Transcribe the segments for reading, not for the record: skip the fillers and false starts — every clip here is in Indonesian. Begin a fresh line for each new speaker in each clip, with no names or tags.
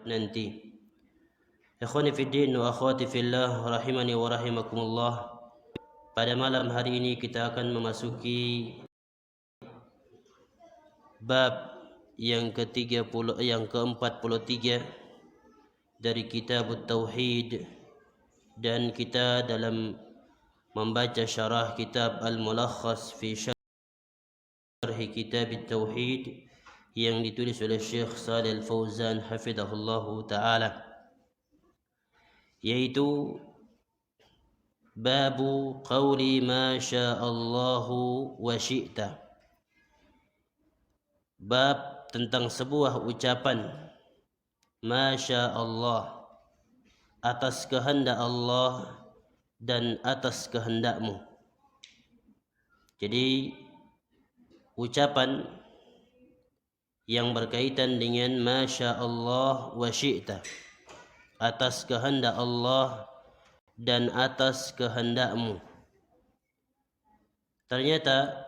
nanti. Ikhwani fiddin wa akhwati fillah, rahimani wa rahimakumullah. Pada malam hari ini kita akan memasuki bab yang ke-43 dari kitab Tauhid, dan kita dalam membaca syarah kitab Al-Mulakhas fi Syarhi Kitab Tauhid yang ditulis oleh Syekh Shalih Al-Fauzan hafizahullahu taala, yaitu babu qauli ma sya'allahu wa syi'ta. Bab tentang sebuah ucapan Masya Allah, atas kehendak Allah dan atas kehendakmu. Jadi ucapan yang berkaitan dengan Masya Allah wa syi'ta, atas kehendak Allah dan atas kehendakmu. Ternyata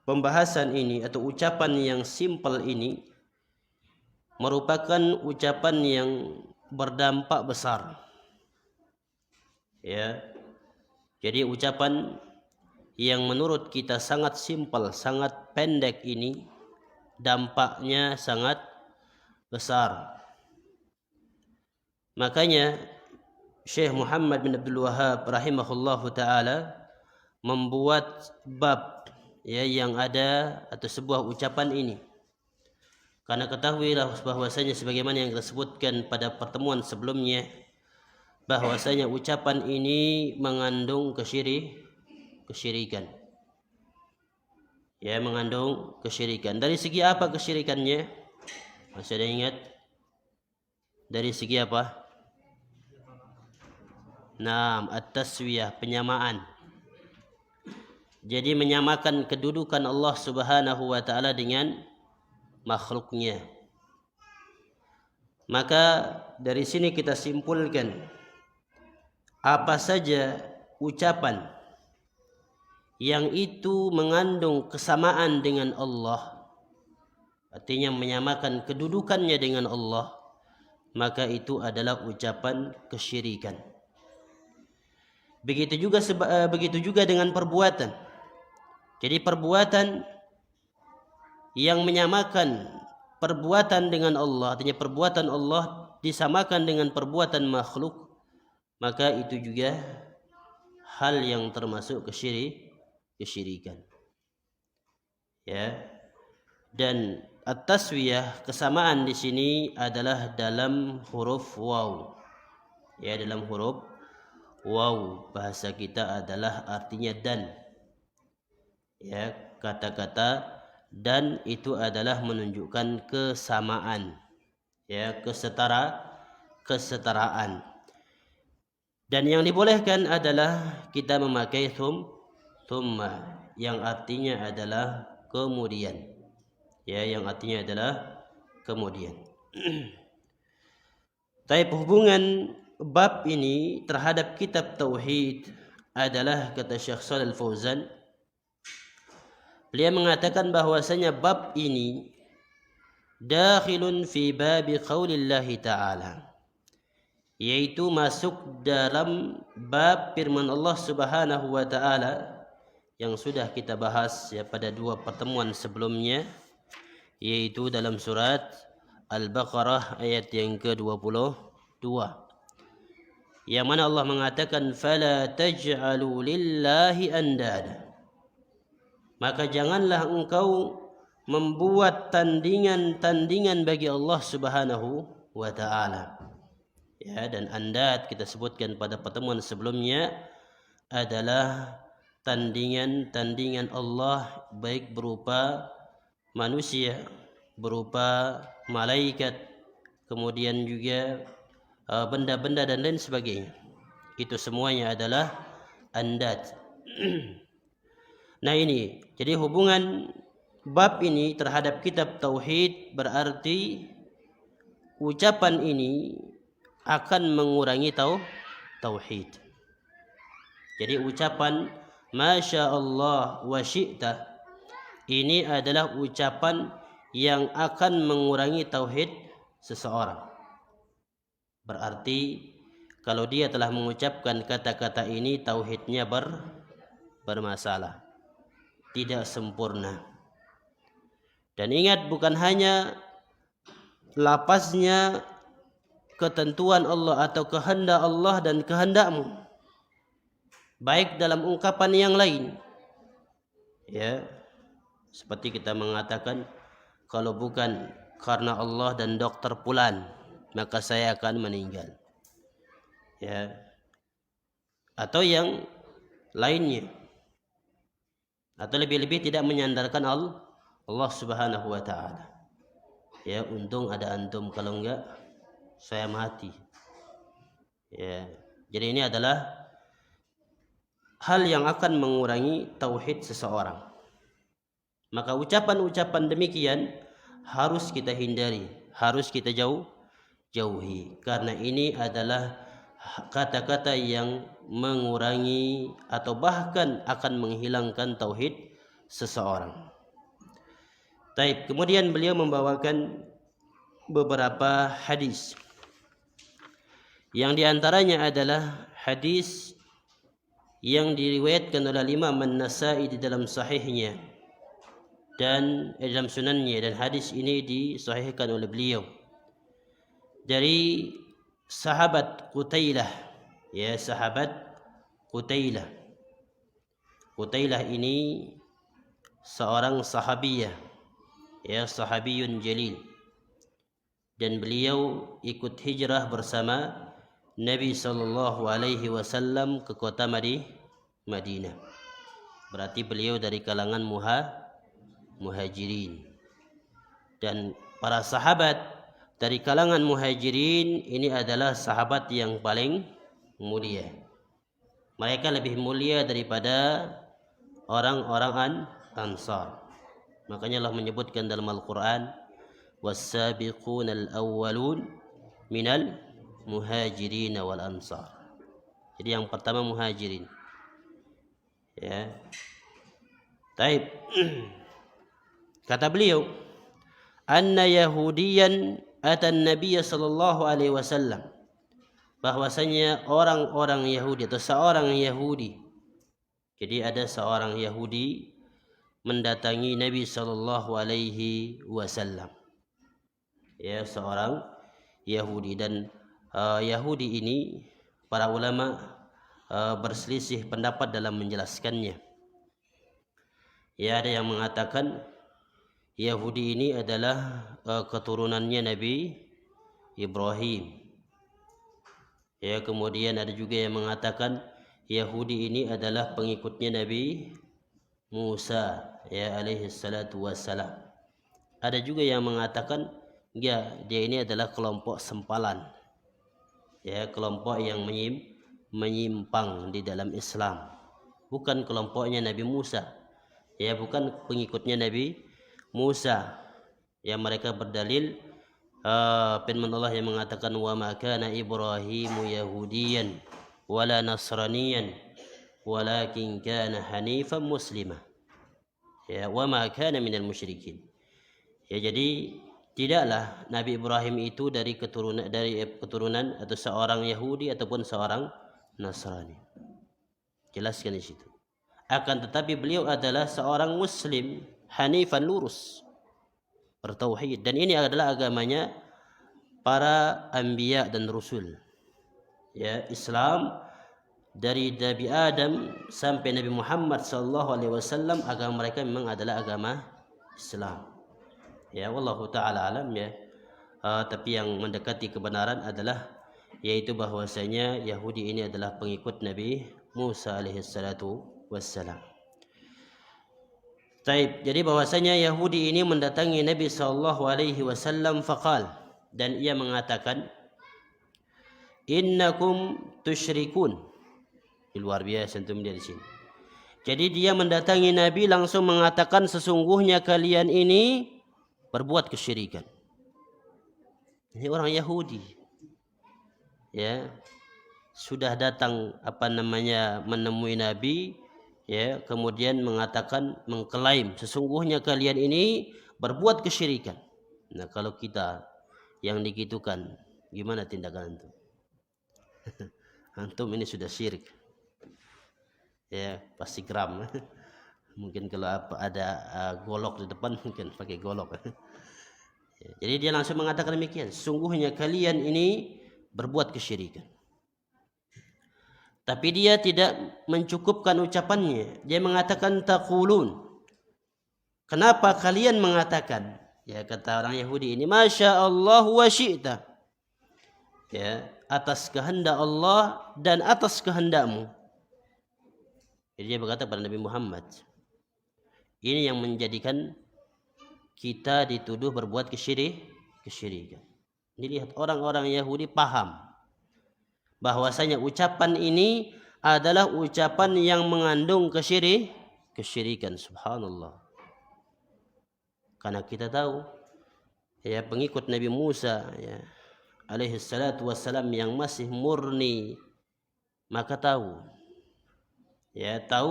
pembahasan ini atau ucapan yang simpel ini merupakan ucapan yang berdampak besar. Ya. Jadi ucapan yang menurut kita sangat simpel, sangat pendek ini dampaknya sangat besar. Makanya Syekh Muhammad bin Abdul Wahhab rahimahullahu taala membuat bab yang ada atau sebuah ucapan ini. Karena ketahuilah bahwasanya sebagaimana yang kita sebutkan pada pertemuan sebelumnya, bahwasanya ucapan ini mengandung kesyirikan. Ya, mengandung kesyirikan. Dari segi apa kesyirikannya? Masih ada ingat? Dari segi apa? Naam, at-taswiyah, penyamaan. Jadi menyamakan kedudukan Allah Subhanahu wa taala dengan makhluknya. Maka dari sini kita simpulkan, apa saja ucapan yang itu mengandung kesamaan dengan Allah, artinya menyamakan kedudukannya dengan Allah, maka itu adalah ucapan kesyirikan. Begitu juga dengan perbuatan. Jadi perbuatan yang menyamakan perbuatan dengan Allah, artinya perbuatan Allah disamakan dengan perbuatan makhluk, maka itu juga hal yang termasuk kesyirikan. Ya. Dan at-taswiyah, kesamaan di sini adalah dalam huruf waw. Ya, dalam huruf waw, bahasa kita adalah artinya dan. Ya, kata-kata dan itu adalah menunjukkan kesamaan, ya, kesetaraan. Dan yang dibolehkan adalah kita memakai thumma yang artinya adalah kemudian. Ya, yang artinya adalah kemudian. Tapi hubungan bab ini terhadap kitab tauhid adalah, kata Syekh Shalih Al-Fauzan, beliau mengatakan bahwasanya bab ini dakhilun fi babi qaulillahi ta'ala, yaitu masuk dalam bab firman Allah Subhanahu wa taala yang sudah kita bahas ya pada dua pertemuan sebelumnya, yaitu dalam surat Al-Baqarah ayat yang ke-22, yang mana Allah mengatakan fala taj'alu lillahi andada, maka janganlah engkau membuat tandingan bagi Allah Subhanahu wa taala. Ya, dan andad kita sebutkan pada pertemuan sebelumnya adalah tandingan Allah, baik berupa manusia, berupa malaikat, kemudian juga benda-benda dan lain sebagainya. Itu semuanya adalah andad. Nah ini, jadi hubungan bab ini terhadap kitab tauhid berarti ucapan ini akan mengurangi tauhid. Jadi ucapan Masya Allah wa syi'ta ini adalah ucapan yang akan mengurangi tauhid seseorang. Berarti kalau dia telah mengucapkan kata-kata ini, tauhidnya bermasalah, tidak sempurna. Dan ingat, bukan hanya lapaznya ketentuan Allah atau kehendak Allah dan kehendakmu, baik dalam ungkapan yang lain. Ya, seperti kita mengatakan, kalau bukan karena Allah dan dokter Fulan, maka saya akan meninggal. Ya, atau yang lainnya. Atau lebih-lebih tidak menyandarkan Allah Subhanahu wa taala. Ya, untung ada antum, kalau enggak saya mati. Ya, jadi ini adalah hal yang akan mengurangi tauhid seseorang. Maka ucapan-ucapan demikian harus kita hindari, harus kita jauhi, karena ini adalah kata-kata yang mengurangi atau bahkan akan menghilangkan tauhid seseorang. Baik, kemudian beliau membawakan beberapa hadis. Yang diantaranya adalah hadis yang diriwayatkan oleh Imam An-Nasa'i di dalam sahihnya dan dalam sunannya, dan hadis ini disahihkan oleh beliau dari sahabat Qutailah. Ya, sahabat Qutailah. Qutailah ini seorang sahabiyah, ya, sahabiyun jalil, dan beliau ikut hijrah bersama Nabi sallallahu alaihi wasallam ke kota Madinah. Berarti beliau dari kalangan muhajirin. Dan para sahabat dari kalangan muhajirin ini adalah sahabat yang paling mulia. Mereka lebih mulia daripada orang-orang Ansar. Makanya Allah menyebutkan dalam Al-Quran, was-sabiqunal awwalun minal muhajirin wal ansar. Jadi yang pertama muhajirin. Ya. Taib. Kata beliau, anna yahudiyan atan nabiy sallallahu alaihi wasallam, bahwasanya orang-orang Yahudi atau seorang Yahudi. Jadi ada seorang Yahudi mendatangi Nabi sallallahu alaihi wasallam. Ya, seorang Yahudi, dan Yahudi ini para ulama berselisih pendapat dalam menjelaskannya. Ya, ada yang mengatakan Yahudi ini adalah keturunannya Nabi Ibrahim. Ya, kemudian ada juga yang mengatakan Yahudi ini adalah pengikutnya Nabi Musa, ya, alaihi salatu wassalam. Ada juga yang mengatakan ya, dia ini adalah kelompok sempalan. Ya, kelompok yang menyimpang di dalam Islam. Bukan kelompoknya Nabi Musa. Ya, bukan pengikutnya Nabi Musa. Ya, mereka berdalil firman Allah yang mengatakan wa ma kana Ibrahimu yahudiyan wala nasraniyan walakin kana hanifan muslima. Ya, wa ma kana minal musyrikin. Ya, jadi tidaklah Nabi Ibrahim itu dari keturunan atau seorang Yahudi ataupun seorang Nasrani. Jelaskan di situ. Akan tetapi beliau adalah seorang Muslim, hanifan, lurus, bertauhid, dan ini adalah agamanya para anbiya dan rasul. Ya, Islam dari Nabi Adam sampai Nabi Muhammad sallallahu alaihi wasallam, agama mereka memang adalah agama Islam. Ya, wallahu taala alam, ya. Tapi yang mendekati kebenaran adalah yaitu bahwasanya Yahudi ini adalah pengikut Nabi Musa alaihi salatu wassalam. Taib. Jadi bahwasanya Yahudi ini mendatangi Nabi sallallahu alaihi wasallam faqal, dan ia mengatakan innakum tusyrikun. Luar biasa antum dia di sini. Jadi dia mendatangi Nabi langsung mengatakan sesungguhnya kalian ini berbuat kesyirikan. Ini orang Yahudi, ya, sudah datang menemui Nabi, ya, kemudian mengatakan, mengklaim sesungguhnya kalian ini berbuat kesyirikan. Nah, kalau kita yang digitukan, gimana tindakan itu? Antum ini sudah syirik. Ya, pasti geram. Mungkin kalau ada golok di depan mungkin pakai golok. Ya, jadi dia langsung mengatakan demikian, sungguhnya kalian ini berbuat kesyirikan. Tapi dia tidak mencukupkan ucapannya. Dia mengatakan taqulun. Kenapa kalian mengatakan? Ya, kata orang Yahudi ini, Masya Allah wa syi'ta. Ya, atas kehendak Allah dan atas kehendakmu. Jadi dia berkata pada Nabi Muhammad, ini yang menjadikan kita dituduh berbuat kesyirikan. Ini lihat orang-orang Yahudi paham bahwasanya ucapan ini adalah ucapan yang mengandung kesyirikan. Subhanallah. Karena kita tahu ya, pengikut Nabi Musa ya, alaihi salatu wassalam yang masih murni, maka tahu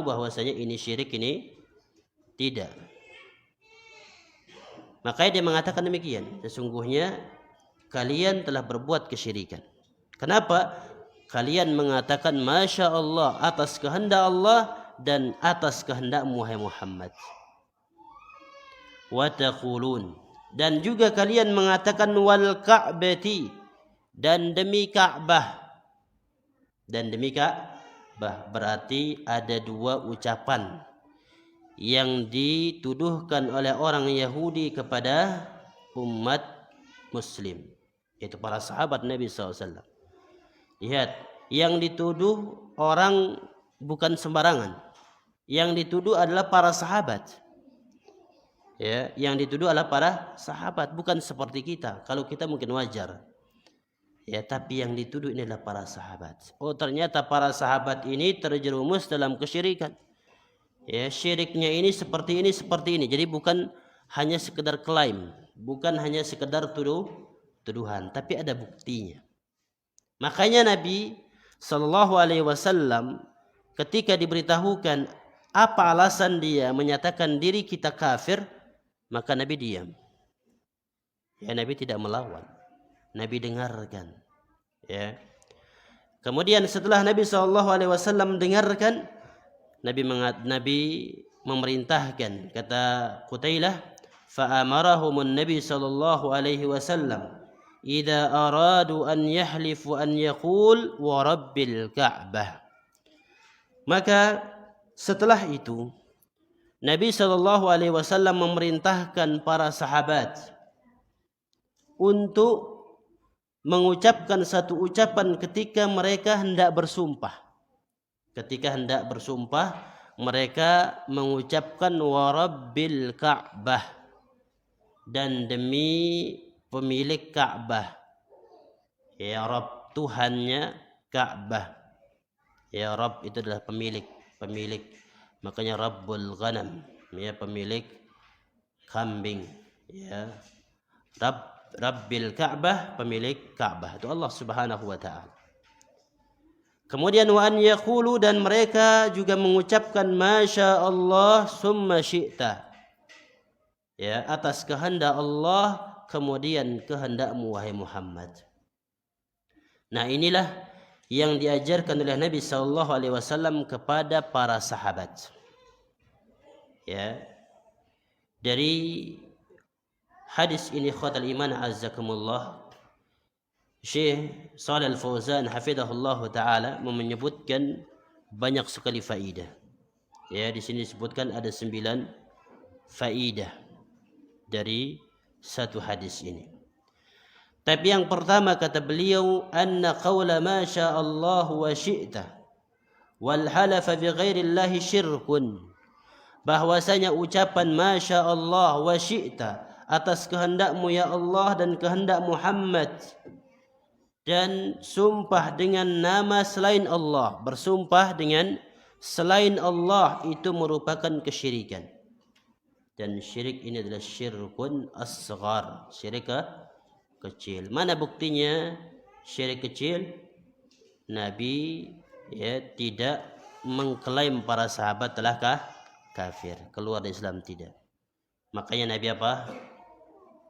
bahwasanya ini syirik, ini tidak. Makanya dia mengatakan demikian, sesungguhnya kalian telah berbuat kesyirikan. Kenapa? Kalian mengatakan Masya Allah atas kehendak Allah dan atas kehendakmu wahai Muhammad. Wa taqulun, dan juga kalian mengatakan wal ka'bati, dan demi Ka'bah. Dan demi Ka'bah, berarti ada dua ucapan yang dituduhkan oleh orang Yahudi kepada umat Muslim, yaitu para sahabat Nabi SAW. Lihat, yang dituduh orang bukan sembarangan. Yang dituduh adalah para sahabat. Ya, yang dituduh adalah para sahabat, bukan seperti kita. Kalau kita mungkin wajar. Ya, tapi yang dituduh ini adalah para sahabat. Oh, ternyata para sahabat ini terjerumus dalam kesyirikan. Ya, syiriknya ini seperti ini, seperti ini. Jadi bukan hanya sekedar klaim, bukan hanya sekedar tuduhan, tapi ada buktinya. Makanya Nabi Shallallahu Alaihi Wasallam ketika diberitahukan apa alasan dia menyatakan diri kita kafir, maka Nabi diam. Ya, Nabi tidak melawan, Nabi dengarkan. Ya. Kemudian setelah Nabi Shallallahu Alaihi Wasallam dengarkan, Nabi memerintahkan, kata Qutailah, fa'amarahumun Nabi sallallahu alaihi wasallam idza aradu an yahlifu an yaqul wa rabbil Ka'bah. Maka setelah itu Nabi sallallahu alaihi wasallam memerintahkan para sahabat untuk mengucapkan satu ucapan ketika mereka hendak bersumpah. Ketika hendak bersumpah, mereka mengucapkan warabbil Ka'bah, dan demi pemilik Ka'bah. Ya Rabb, Tuhannya Ka'bah. Ya Rabb itu adalah pemilik. Makanya Rabbul Ghanam, ya pemilik kambing. Ya. Rabbil Ka'bah, pemilik Ka'bah. Itu Allah Subhanahu wa taala. Kemudian wa an yaqulu, dan mereka juga mengucapkan Masya Allah summa syi'ta. Ya, atas kehendak Allah kemudian kehendakmu wahai Muhammad. Nah, inilah yang diajarkan oleh Nabi sallallahu alaihi wasallam kepada para sahabat. Ya. Dari hadis ini khawatul iman azzakumullah, Syekh Shalih Al-Fauzan hafizahullah taala menyebutkan banyak sekali faidah. Ya, di sini disebutkan ada 9 faidah dari satu hadis ini. Tapi yang pertama kata beliau, anna qawla ma syaa Allah wa syi'ta wal halafa bi ghairi Allah syirkun. Bahwasanya ucapan masya Allah wa syi'ta, atas kehendakmu ya Allah dan kehendak Muhammad, dan sumpah dengan nama selain Allah, bersumpah dengan selain Allah, itu merupakan kesyirikan. Dan syirik ini adalah syirkun asghar, syirik kecil. Mana buktinya syirik kecil? Nabi tidak mengklaim para sahabat telah kafir, keluar dari Islam, tidak. Makanya Nabi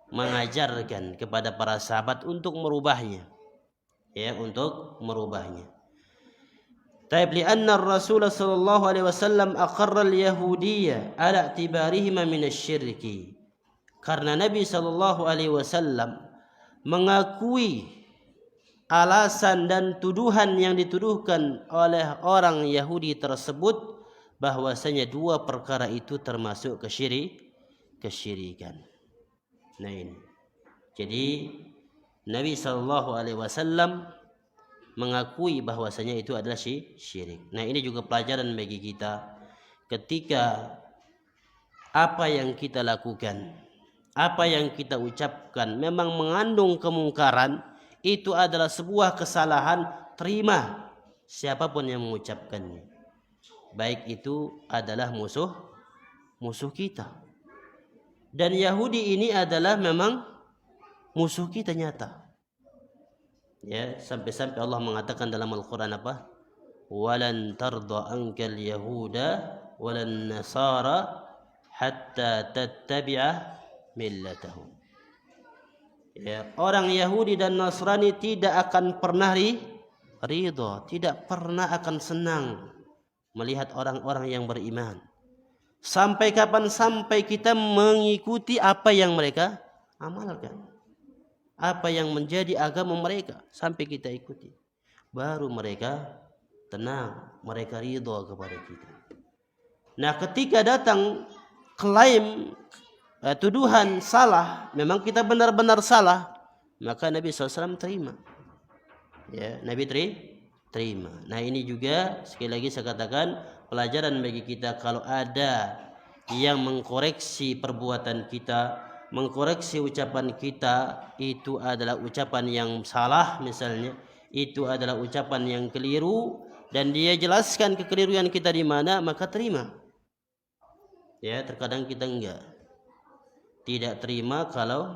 mengajarkan kepada para sahabat untuk merubahnya. ya, untuk merubahnya. Taib li'anna Rasul sallallahu alaihi wasallam aqarra al-yahudiyya ala i'tibarihima min asy-syirki. Karena Nabi sallallahu alaihi wasallam mengakui alasan dan tuduhan yang dituduhkan oleh orang Yahudi tersebut bahwasanya dua perkara itu termasuk kesyirikan. Nah ini. Jadi Nabi sallallahu alaihi wasallam mengakui bahwasanya itu adalah syirik. Nah, ini juga pelajaran bagi kita ketika apa yang kita lakukan, apa yang kita ucapkan memang mengandung kemungkaran, itu adalah sebuah kesalahan, terima siapapun yang mengucapkannya. Baik itu adalah musuh kita. Dan Yahudi ini adalah memang musuh kita nyata. Ya, sampai-sampai Allah mengatakan dalam Al-Quran apa? Walan tarda ankal yahuda walan nasara hatta tattabi'a millatahum. Ya, orang Yahudi dan Nasrani tidak akan pernah ridha, tidak pernah akan senang melihat orang-orang yang beriman. Sampai kapan? Sampai kita mengikuti apa yang mereka amalkan. Apa yang menjadi agama mereka sampai kita ikuti, baru mereka tenang, mereka ridha kepada kita. Nah, ketika datang klaim tuduhan salah, memang kita benar-benar salah, maka Nabi SAW terima. Ya, Nabi terima. Nah, ini juga sekali lagi saya katakan pelajaran bagi kita, kalau ada yang mengkoreksi perbuatan kita, mengkoreksi ucapan kita, itu adalah ucapan yang salah misalnya, itu adalah ucapan yang keliru, dan dia jelaskan kekeliruan kita di mana, maka terima. Ya, terkadang kita tidak terima kalau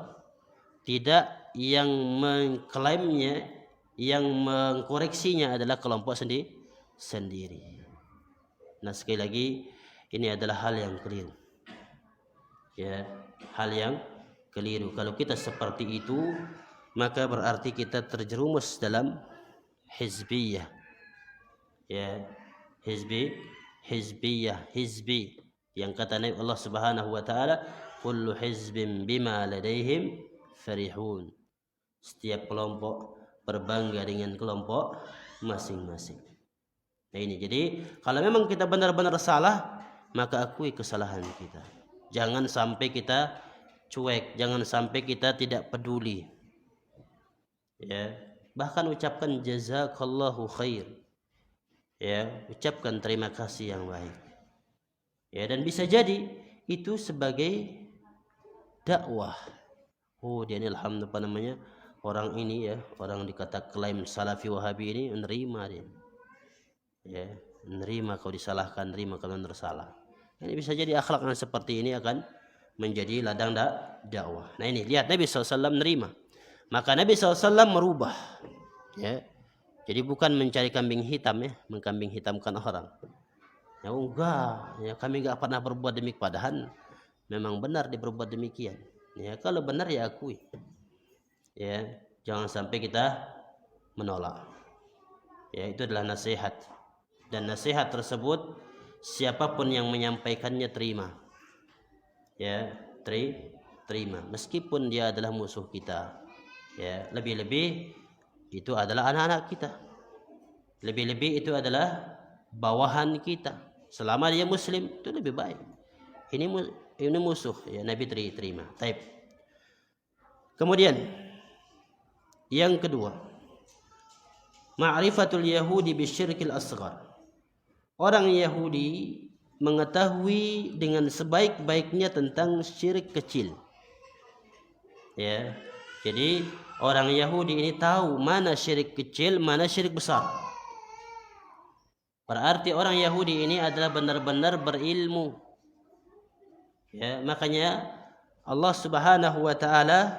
tidak yang mengklaimnya, yang mengkoreksinya adalah kelompok sendiri. Nah, sekali lagi ini adalah hal yang keliru. Ya, hal yang keliru. Kalau kita seperti itu, maka berarti kita terjerumus dalam hizbiyah. Ya, hizbi. Yang kata Nabi Allah Subhanahu wa taala, kullu hizbin bima ladaihim farihun. Setiap kelompok berbangga dengan kelompok masing-masing. Nah ini, jadi kalau memang kita benar-benar salah, maka akui kesalahan kita. Jangan sampai kita cuek, jangan sampai kita tidak peduli. Ya, bahkan ucapkan jazakallahu khair. Ya, ucapkan terima kasih yang baik. Ya, dan bisa jadi itu sebagai dakwah. Oh, dia ini alhamdulillah orang ini ya, orang dikata klaim salafi wahabi ini menerima dia. Ya, menerima kalau disalahkan, terima kalau bersalah. Ini bisa jadi akhlak yang seperti ini akan menjadi ladang dakwah. Nah ini, lihat Nabi SAW menerima. Maka Nabi SAW merubah. Ya. Jadi bukan mencari kambing hitam ya, mengkambing hitamkan orang. Ya enggak, ya, kami enggak pernah berbuat demikian, padahal memang benar dia berbuat demikian. Ya, kalau benar ya akui. Ya, jangan sampai kita menolak. Ya, itu adalah nasihat. Dan nasihat tersebut siapapun yang menyampaikannya terima. Ya, terima meskipun dia adalah musuh kita. Ya, lebih-lebih itu adalah anak-anak kita. Lebih-lebih itu adalah bawahan kita. Selama dia muslim itu lebih baik. Ini musuh, ya, Nabi terima. Taib. Kemudian yang kedua, ma'rifatul yahudi bisyirkil asghar. Orang Yahudi mengetahui dengan sebaik-baiknya tentang syirik kecil. Ya. Jadi orang Yahudi ini tahu mana syirik kecil, mana syirik besar. Berarti orang Yahudi ini adalah benar-benar berilmu. Ya, makanya Allah Subhanahu wa taala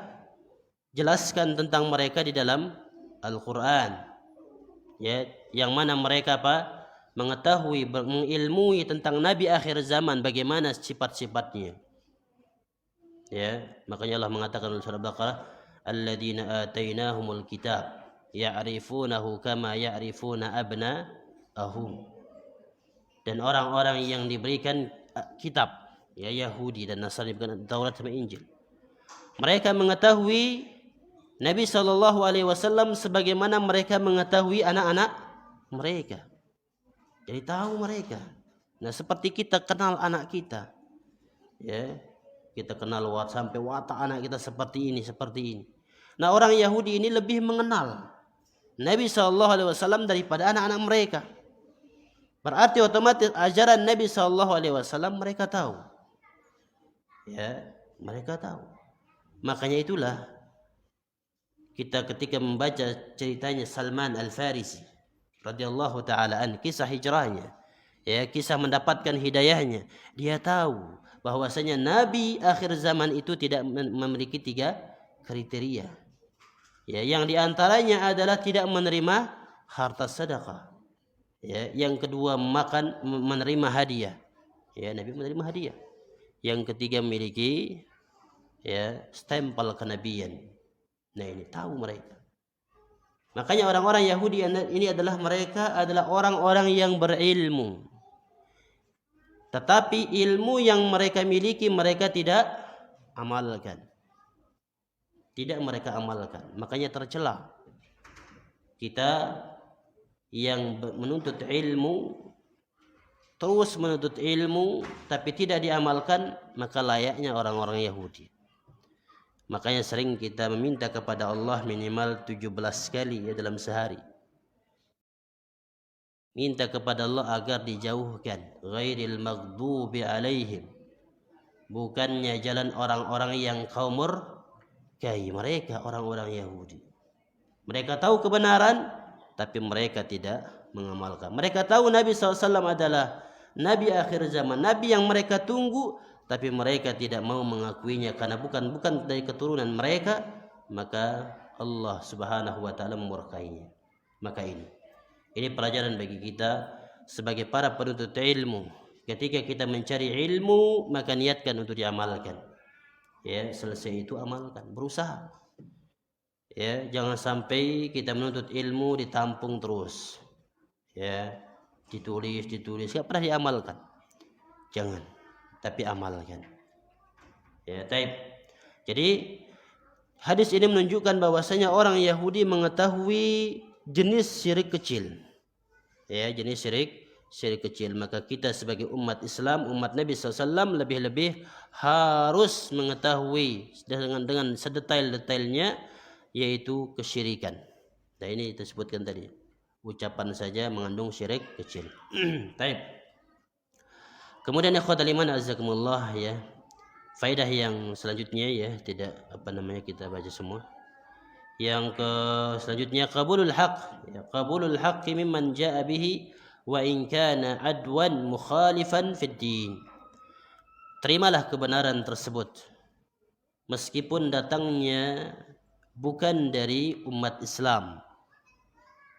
jelaskan tentang mereka di dalam Al-Qur'an. Ya, yang mana mereka mengetahui, mengilmui tentang Nabi akhir zaman, bagaimana sifat-sifatnya. Ya, makanya Allah mengatakan dalam surah Baqarah, alladzina atainahumul kitab. ya'rifunahu kama ya'rifuna abna'ahum. Dan orang-orang yang diberikan kitab, ya Yahudi dan Nasrani, bukan Taurat sama Injil, mereka mengetahui Nabi SAW sebagaimana mereka mengetahui anak-anak mereka. Jadi tahu mereka. Nah, seperti kita kenal anak kita, ya, kita kenal sampai watak anak kita seperti ini, seperti ini. Nah, orang Yahudi ini lebih mengenal Nabi SAW daripada anak-anak mereka. Berarti otomatis ajaran Nabi SAW mereka tahu. Ya, mereka tahu. Makanya itulah kita ketika membaca ceritanya Salman Al-Farisi radhiyallahu taala an, kisah hijrahnya, ya, kisah mendapatkan hidayahnya, dia tahu bahwasanya nabi akhir zaman itu tidak memiliki 3 kriteria. Ya, yang diantaranya adalah tidak menerima harta sedekah. Ya, yang kedua menerima hadiah. Ya, Nabi menerima hadiah. Yang ketiga memiliki, ya, stempel kenabian. Nah, ini tahu mereka. Makanya orang-orang Yahudi ini mereka adalah orang-orang yang berilmu. Tetapi ilmu yang mereka miliki mereka tidak amalkan. Tidak mereka amalkan. Makanya tercela kita yang menuntut ilmu, terus menuntut ilmu tapi tidak diamalkan, maka layaknya orang-orang Yahudi. Makanya sering kita meminta kepada Allah minimal 17 kali, ya, dalam sehari. Minta kepada Allah agar dijauhkan ghairil maghdubi alaihim, bukannya jalan orang-orang yang kau murkai. Mereka orang-orang Yahudi. Mereka tahu kebenaran tapi mereka tidak mengamalkan. Mereka tahu Nabi SAW adalah Nabi akhir zaman, Nabi yang mereka tunggu, tapi mereka tidak mau mengakuinya karena bukan dari keturunan mereka, maka Allah Subhanahu wa taala memurkainya. Maka ini pelajaran bagi kita sebagai para penuntut ilmu. Ketika kita mencari ilmu, maka niatkan untuk diamalkan. Ya, selesai itu amalkan, berusaha. Ya, jangan sampai kita menuntut ilmu ditampung terus. Ya, ditulis, enggak pernah diamalkan. Jangan, tapi amalkan. Ya, taib. Jadi hadis ini menunjukkan bahwasanya orang Yahudi mengetahui jenis syirik kecil. Ya, jenis syirik kecil. Maka kita sebagai umat Islam, umat Nabi SAW lebih-lebih harus mengetahui dengan sedetail-detailnya, yaitu kesyirikan. Nah, ini kita sebutkan tadi. Ucapan saja mengandung syirik kecil. Taib. Kemudian ikhwatal iman azakumullah, ya. Faedah yang selanjutnya, ya, tidak kita baca semua. Yang selanjutnya qabulul haqq, ya, qabulul haqqi mimman jaa bihi wa in kana adwan mukhalifan fid din. Terimalah kebenaran tersebut meskipun datangnya bukan dari umat Islam,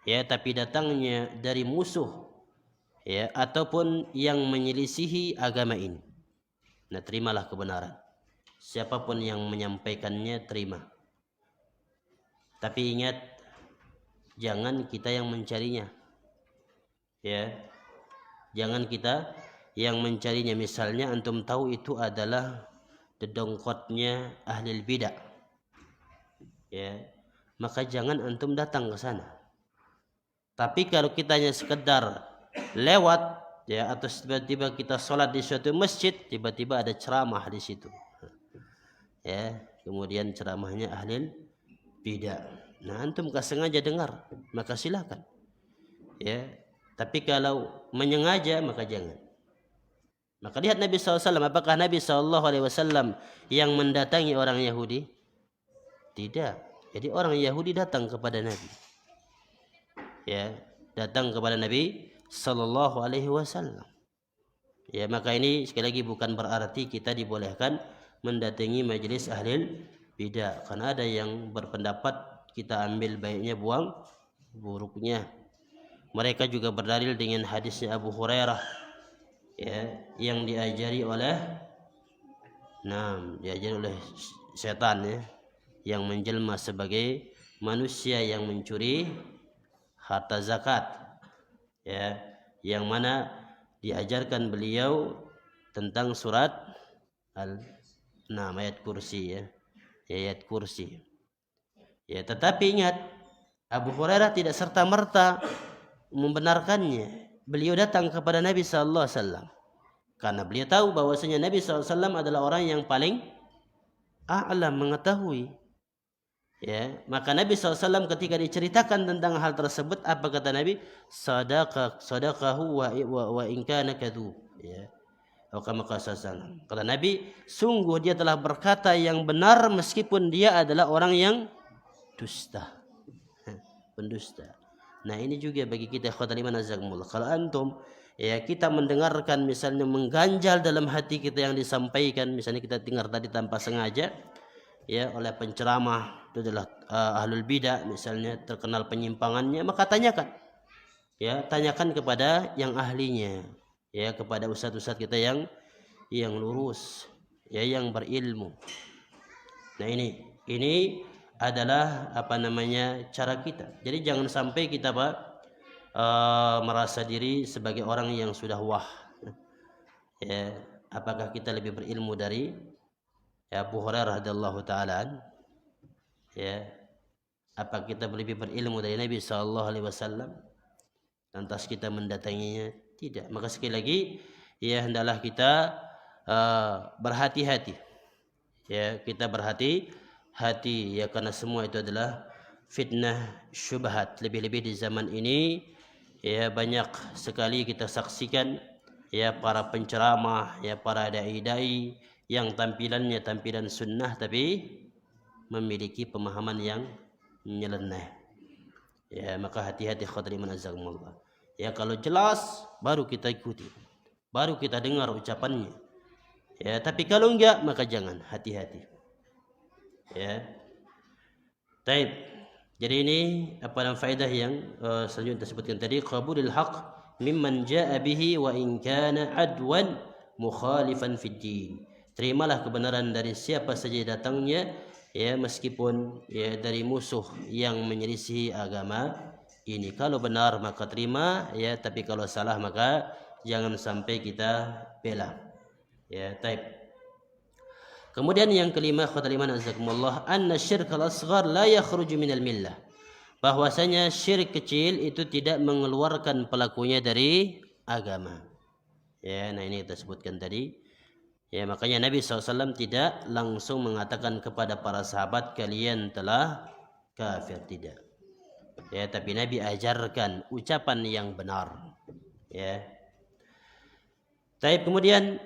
ya, tapi datangnya dari musuh, ya, ataupun yang menyelisihi agama ini. Nah, terimalah kebenaran. Siapapun yang menyampaikannya, terima. Tapi ingat, jangan kita yang mencarinya. Ya. Jangan kita yang mencarinya. Misalnya antum tahu itu adalah dedongkotnya ahli bidah. Ya. Maka jangan antum datang ke sana. Tapi kalau kita hanya sekedar lewat, ya, atau tiba-tiba kita sholat di suatu masjid, tiba-tiba ada ceramah di situ, ya, kemudian ceramahnya ahli bidah. Nah, antum gak sengaja dengar, maka silakan, ya. Tapi kalau menyengaja, maka jangan. Maka lihat Nabi SAW, apakah Nabi SAW yang mendatangi orang Yahudi? Tidak. Jadi orang Yahudi datang kepada Nabi, ya, datang kepada Nabi Sallallahu Alaihi Wasallam. Ya, maka ini sekali lagi bukan berarti kita dibolehkan mendatangi majelis ahli bidah, karena ada yang berpendapat kita ambil baiknya, buang buruknya. Mereka juga berdalil dengan hadisnya Abu Hurairah, ya, yang diajari oleh setan, ya, yang menjelma sebagai manusia yang mencuri harta zakat, ya, yang mana diajarkan beliau tentang surat ayat kursi, ya, ayat kursi. Ya, tetapi ingat, Abu Hurairah tidak serta-merta membenarkannya. Beliau datang kepada Nabi sallallahu alaihi wasallam karena beliau tahu bahwasanya Nabi sallallahu alaihi wasallam adalah orang yang paling a'lam, mengetahui. Ya, maka Nabi SAW ketika diceritakan tentang hal tersebut, apa kata Nabi? Sadaqahu wa in kana kadzub. Ya. Kata Nabi, sungguh dia telah berkata yang benar meskipun dia adalah orang yang dusta. Pendusta. Nah, ini juga bagi kita ikhwatal iman azakumullah. Kalau antum, ya, kita mendengarkan misalnya mengganjal dalam hati kita yang disampaikan, misalnya kita dengar tadi tanpa sengaja, ya, oleh penceramah itu adalah ahlul bidah misalnya, terkenal penyimpangannya, maka tanyakan, ya, tanyakan kepada yang ahlinya, ya, kepada ustadz-ustadz kita yang lurus, ya, yang berilmu. Nah, ini adalah cara kita. Jadi jangan sampai kita merasa diri sebagai orang yang sudah wah, ya. Apakah kita lebih berilmu dari Abu Hurairah radhiyallahu taala, ya? Apa kita lebih berilmu dari Nabi sallallahu alaihi wasallam? Lantas kita mendatanginya? Tidak. Maka sekali lagi, ya, hendaklah kita berhati-hati. Ya, kita berhati-hati, ya, karena semua itu adalah fitnah syubhat. Lebih-lebih di zaman ini, ya, banyak sekali kita saksikan, ya, para penceramah, ya, para dai-dai yang tampilannya tampilan sunnah tapi memiliki pemahaman yang nyeleneh. Ya, maka hati-hati khotri manazakumullah. Ya, kalau jelas baru kita ikuti, baru kita dengar ucapannya. Ya, tapi kalau enggak maka jangan, hati-hati. Ya. Baik. Jadi ini faedah yang selanjutnya disebutkan tadi, qabulul haqq mimman jaa bihi wa in kana adwan mukhalifan fid din. Terimalah kebenaran dari siapa saja datangnya, ya, meskipun, ya, dari musuh yang menyelisihi agama ini. Kalau benar maka terima, ya, tapi kalau salah maka jangan sampai kita bela. Ya, taib. Kemudian yang kelima, khawatir iman azakumullah, anna syirkal asghar la yakhruju minal millah. Bahwasanya syirik kecil itu tidak mengeluarkan pelakunya dari agama. Ya, nah ini kita sebutkan tadi. Ya, makanya Nabi SAW tidak langsung mengatakan kepada para sahabat kalian telah kafir, tidak. Ya, tapi Nabi ajarkan ucapan yang benar. Ya. Baik, kemudian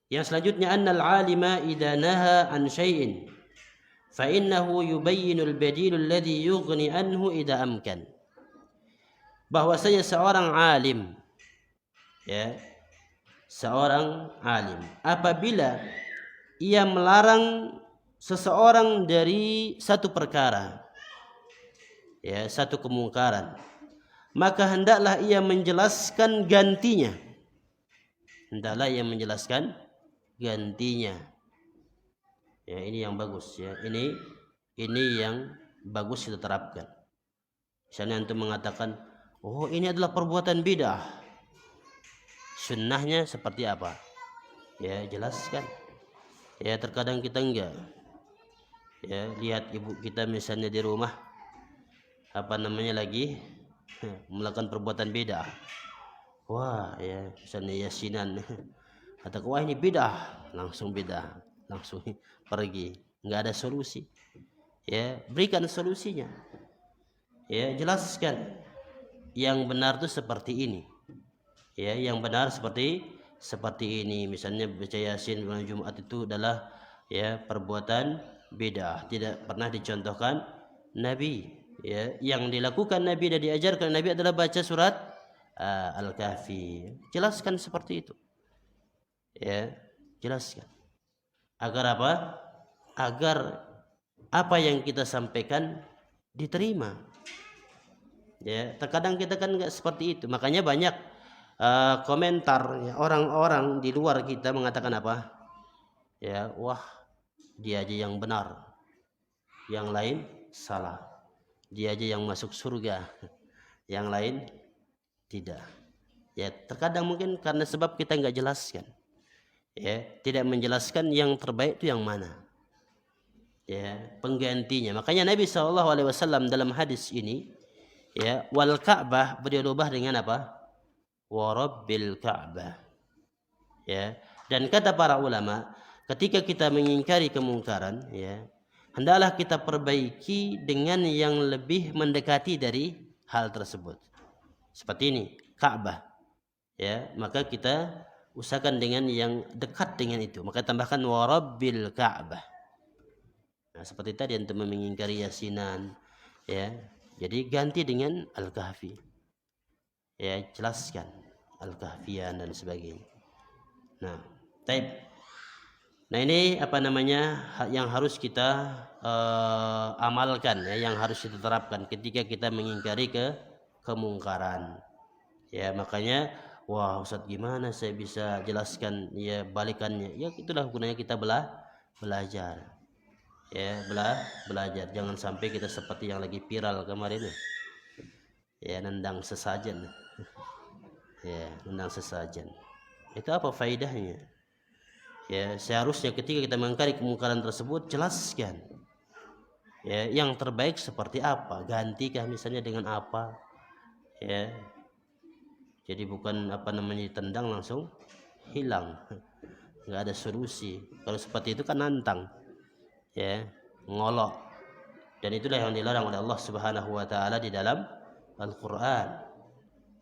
yang selanjutnya, annal alima idza naha an syai'in fa innahu yubayyinu al-badil alladhi yughni anhu idza amkan. Bahwasanya seorang alim, ya, seorang alim apabila ia melarang seseorang dari satu perkara, ya, satu kemungkaran, maka hendaklah ia menjelaskan gantinya. Hendaklah ia menjelaskan gantinya. Ya, ini yang bagus, ya. Ini yang bagus kita terapkan. Misalnya antum mengatakan, oh, ini adalah perbuatan bidah, sunnahnya seperti apa? Ya, jelaskan. Ya, terkadang kita enggak. Ya, lihat ibu kita misalnya di rumah lagi melakukan perbuatan bidah. Wah, ya, misalnya yasinan. Kata, wah, ini bidah, langsung bidah, langsung pergi. Enggak ada solusi. Ya, berikan solusinya. Ya, jelaskan yang benar itu seperti ini. Ya, yang benar seperti ini. Misalnya baca Yasin bulan Jumat itu adalah, ya, perbuatan bid'ah, tidak pernah dicontohkan Nabi. Ya, yang dilakukan Nabi dan diajarkan Nabi adalah baca surat Al-Kahfi. Jelaskan seperti itu. Ya, jelaskan. Agar apa? Agar apa yang kita sampaikan diterima. Ya, terkadang kita kan enggak seperti itu. Makanya banyak komentar, ya, orang-orang di luar kita mengatakan apa? Ya, wah, dia aja yang benar. yang lain salah. Dia aja yang masuk surga, yang lain tidak. Ya, terkadang mungkin karena sebab kita nggak jelaskan. Ya, tidak menjelaskan yang terbaik itu yang mana. Ya, penggantinya. Makanya Nabi SAW dalam hadis ini, ya, wal Ka'bah beliau ubah dengan apa? Wa Rabbil Ka'bah. Ya, dan kata para ulama, ketika kita mengingkari kemungkaran, ya, hendaklah kita perbaiki dengan yang lebih mendekati dari hal tersebut. Seperti ini, Ka'bah. Ya, maka kita usahakan dengan yang dekat dengan itu. Maka tambahkan wa Rabbil Ka'bah. Nah, seperti tadi untuk mengingkari Yasinan, ya. Jadi ganti dengan Al-Kahfi. Ya, jelaskan Al-Kahfian dan sebagainya. Nah, taib. Nah, ini apa namanya yang harus kita amalkan, ya, yang harus kita terapkan ketika kita mengingkari kemungkaran. Ya, makanya wah Ustaz, gimana saya bisa jelaskan ya balikannya? Ya, itulah gunanya kita belajar. Ya, belajar. Jangan sampai kita seperti yang lagi viral kemarin. Ya, nendang sesajen. Ya, nendang sesajen. Itu apa faedahnya? Ya, seharusnya ketika kita mengingkari kemungkaran tersebut, jelaskan. Ya, yang terbaik seperti apa? Gantikah misalnya dengan apa? Ya. Jadi bukan apa namanya ditendang langsung hilang. Enggak ada solusi. Kalau seperti itu kan nantang. Ya, ngolok. Dan itulah yang dilarang oleh Allah Subhanahu wa taala di dalam Al-Qur'an.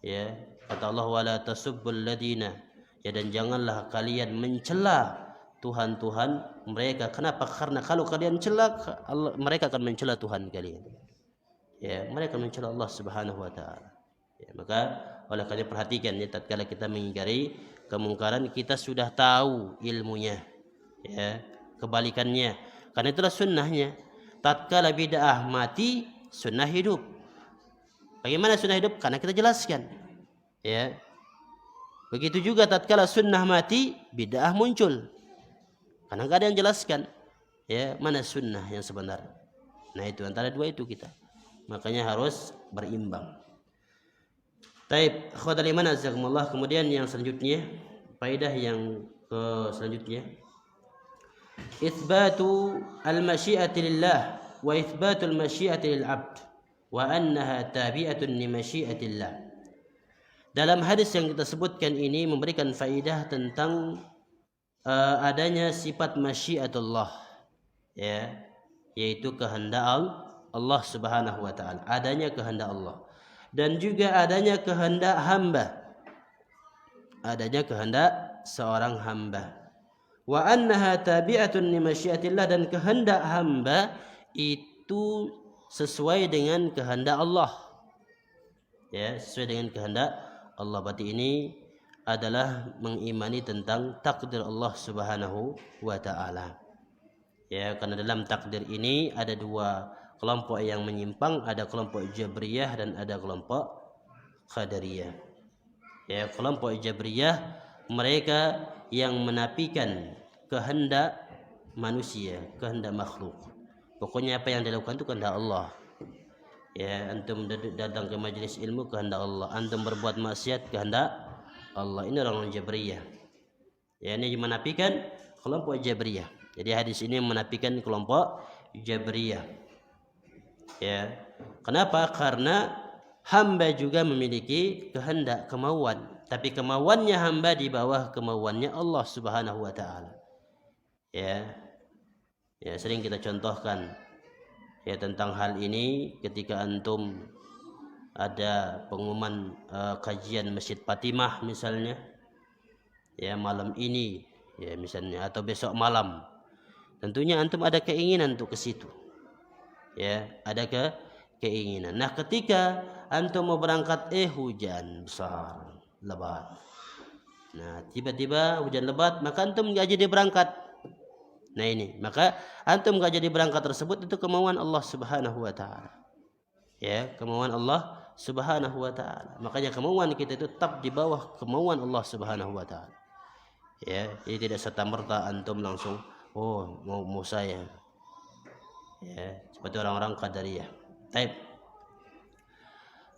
Ya, kata Allah wala tasubbul ladina. Ya, dan janganlah kalian mencela Tuhan-Tuhan mereka. Kenapa? Karena kalau kalian cela, mereka akan mencela Tuhan kalian. Ya, mereka mencela Allah Subhanahu wa taala. Ya, maka oleh karena perhatikan ya, tatkala kita mengingkari kemungkaran kita sudah tahu ilmunya, ya, kebalikannya. Karena itulah sunnahnya. Tatkala bid'ah mati, sunnah hidup. Bagaimana sunnah hidup? Karena kita jelaskan. Ya. Begitu juga tatkala sunnah mati, bid'ah muncul. Karena enggak ada yang jelaskan. Ya, mana sunnah yang sebenar. Nah, itu antara dua itu kita. Makanya harus berimbang. Taib, akhwatal iman azakumullah. Kemudian yang selanjutnya, faedah yang selanjutnya, itsbatu al-masyiati lillah wa itsbatu al-masyiati lil 'abd wa annaha tabi'atun li masyiatillah. Dalam hadis yang kita sebutkan ini memberikan faedah tentang adanya sifat masyiatullah, ya, yaitu kehendak Allah Subhanahu wa taala, adanya kehendak Allah. Dan juga adanya kehendak hamba, adanya kehendak seorang hamba. Wa annaha tabi'atun li masyiatillah, dan kehendak hamba itu sesuai dengan kehendak Allah. Ya, sesuai dengan kehendak Allah. Berarti ini adalah mengimani tentang takdir Allah Subhanahu wa taala. Ya, karena dalam takdir ini ada dua kelompok yang menyimpang, ada kelompok Jabriyah dan ada kelompok Qadariyah. Ya, kelompok Jabriyah mereka yang menafikan kehendak manusia, kehendak makhluk. Pokoknya apa yang dilakukan itu kehendak Allah. Ya, antum datang ke majelis ilmu kehendak Allah, antum berbuat maksiat kehendak Allah. Ini orang Jabriyah. Ya, ini menafikan kelompok Jabriyah. Jadi hadis ini menafikan kelompok Jabriyah. Ya, kenapa? Karena hamba juga memiliki kehendak, kemauan, tapi kemauannya hamba di bawah kemauannya Allah Subhanahu wa taala. Ya. Ya, sering kita contohkan ya tentang hal ini ketika antum ada pengumuman kajian Masjid Fatimah misalnya. Ya, malam ini ya misalnya atau besok malam. Tentunya antum ada keinginan untuk ke situ. Ya, ada keinginan. Nah, ketika antum mau berangkat hujan besar, lebat. Nah, tiba-tiba hujan lebat, maka antum enggak jadi berangkat. Nah, ini, maka antum enggak jadi berangkat tersebut itu kemauan Allah Subhanahu wa taala. Ya, kemauan Allah Subhanahu wa taala. Makanya kemauan kita itu tetap di bawah kemauan Allah Subhanahu wa taala. Ya, jadi tidak serta-merta antum langsung mau saya. Ya, seperti orang-orang Qadariyah. Baik.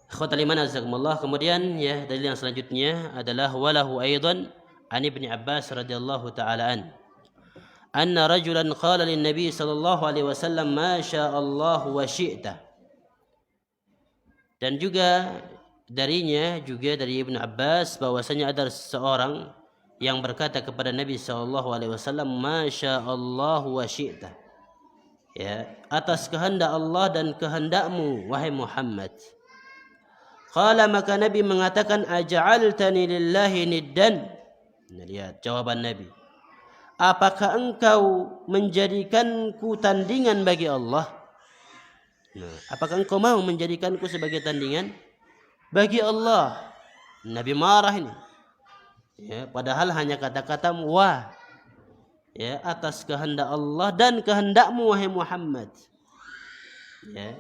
Ikhwatal iman azakumullah. Kemudian ya, dalil yang selanjutnya adalah walahu aidan an Ibnu Abbas radhiyallahu taala anna rajulan qala lin Nabi sallallahu alaihi wasallam ma syaa Allah wa syi'ta. Dan juga darinya juga dari Ibnu Abbas bahwasanya ada seseorang yang berkata kepada Nabi sallallahu alaihi wasallam ma syaa Allah wa syi'ta. Ya, atas kehendak Allah dan kehendakmu wahai Muhammad. Qala, maka Nabi mengatakan aj'altani lillahi niddan. Nah, lihat jawaban Nabi. Apakah engkau menjadikanku tandingan bagi Allah? Nah, apakah engkau mau menjadikanku sebagai tandingan bagi Allah? Nabi marah ini. Ya, padahal hanya kata-kata wa. Ya, atas kehendak Allah dan kehendakmu wahai Muhammad. Ya.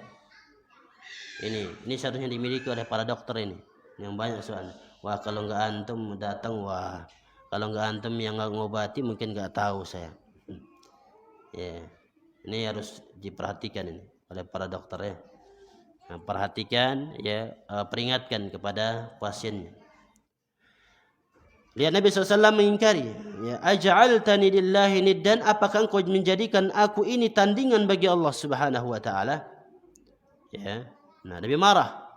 Ini seharusnya dimiliki oleh para dokter ini yang banyak soal. Wah, kalau nggak antum datang, wah kalau nggak antum yang nggak ngobati mungkin nggak tahu saya. Ya, ini harus diperhatikan ini oleh para dokter ya. Nah, perhatikan ya, peringatkan kepada pasiennya. Lihat Nabi SAW mengingkari. Ya, aj'altani lillahi niddan, apakah engkau menjadikan aku ini tandingan bagi Allah Subhanahu wa taala? Ya. Nah, Nabi marah.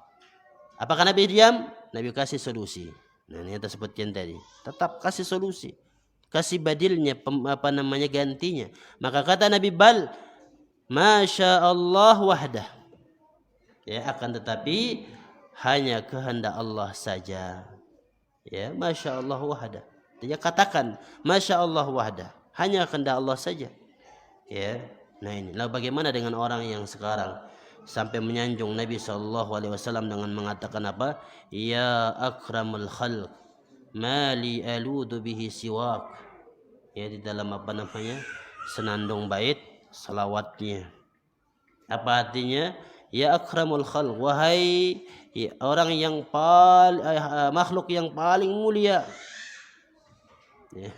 Apakah Nabi diam? Nabi kasih solusi. Nah, ini yang tersebutkan tadi. Tetap kasih solusi. Kasih badilnya, gantinya. Maka kata Nabi, bal masya Allah wahdah. Ya, akan tetapi hanya kehendak Allah saja. Ya, masya Allah wahdah. Dia katakan masya Allah wahdah. Hanya kehendak Allah saja. Ya. Nah, ini. Lalu bagaimana dengan orang yang sekarang sampai menyanjung Nabi SAW dengan mengatakan apa? Ya akramul khalq, mali aludu bihi siwak. Ya, di dalam senandung bait salawatnya. Apa artinya? Ya akramul khalq, wahai orang yang makhluk yang paling mulia. Ya,